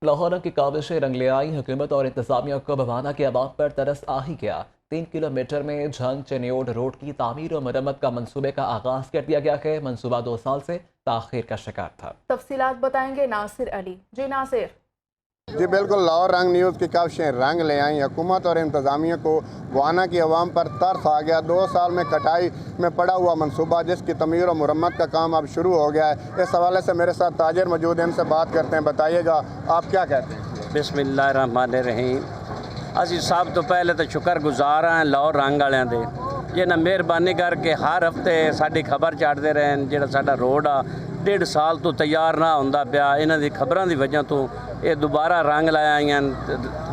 लाहौर की काविशें रंग ले आई। हुकूमत और इंतजामिया को बवाना के अवाम पर तरस आ ही गया। 3 किलोमीटर में झंग चनियोड रोड की तामीर और मरम्मत का मंसूबे का आगाज कर दिया गया है। मंसूबा 2 साल से ताखीर का शिकार था। तफसीलात बताएंगे नासिर अली। जी नासिर। जी बिल्कुल, लाहौर रंग न्यूज़ की काविशें रंग ले आई। हुकूमत और इंतजामिया को बवाना की अवाम पर तरस आ गया। 2 साल में कटाई में पड़ा हुआ मनसूबा जिसकी तमीर और मुरम्मत का काम अब शुरू हो गया है। इस हवाले से मेरे साथ ताजिर मौजूद हैं, इनसे बात करते हैं। बताइएगा आप क्या कहते हैं। बिस्मिल्लाहिर्रहमानिर्रहीम। असी सब तो पहले तो शुक्रगुजार हैं लाहौर रंग वालियां दे, जिन्हें मेहरबानी करके हर हफ्ते साडी खबर छाड़ते रहन। जिहड़ा साडा रोड आ 1.5 साल तो तैयार ना होंदा पिया, इन्हां दी खबरां दी वजह तो ये दोबारा रंग लाया आईयां,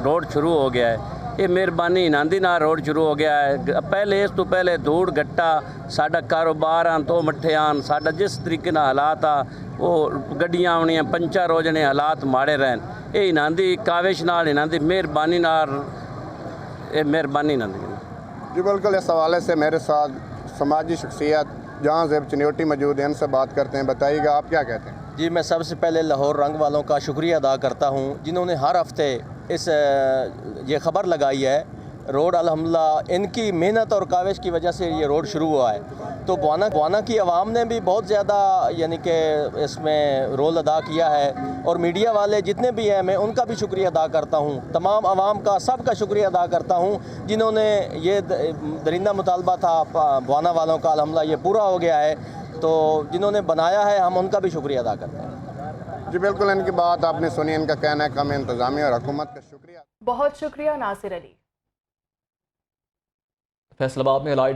रोड शुरू हो गया है। ये मेहरबानी इन्हां दी नाल रोड शुरू हो गया है। पहले इस तो पहले धूड़ गट्टा साडा कारोबार आन तो मट्ठे आन, साडा जिस तरीके नाल हालात आ वो गड्डियां आउणियां पंचर हो जाने, हालात माड़े रहन। ये इन्हां दी काविश नाल, इन्हां दी मेहरबानी नाल, ये मेहरबानी इन्हां दी। जी बिल्कुल, इस हवाले से मेरे साथ समाजी शख्सियत जहाँ ज़ेब चनियोटी मौजूद हैं, इनसे बात करते हैं। बताइएगा आप क्या कहते हैं। जी, मैं सबसे पहले लाहौर रंग वालों का शुक्रिया अदा करता हूँ जिन्होंने हर हफ्ते इस ये ख़बर लगाई है। रोड अल्हम्दुलिल्लाह इनकी मेहनत और काविश की वजह से ये रोड शुरू हुआ है। तो बवाना की आवाम ने भी बहुत ज़्यादा यानी कि इसमें रोल अदा किया है, और मीडिया वाले जितने भी हैं मैं उनका भी शुक्रिया अदा करता हूँ। तमाम आवाम का, सब का शुक्रिया अदा करता हूँ जिन्होंने ये दरिंदा मुतालबा था बवाना वालों का, अल्हम्दुलिल्लाह ये पूरा हो गया है। तो जिन्होंने बनाया है हम उनका भी शुक्रिया अदा करते हैं। जी बिल्कुल, इनकी बात आपने सुनी। इनका कहना है कम इंतजामिया और हुकूमत का शुक्रिया। बहुत शुक्रिया नासिर अली। फैसलाबाद में लाइट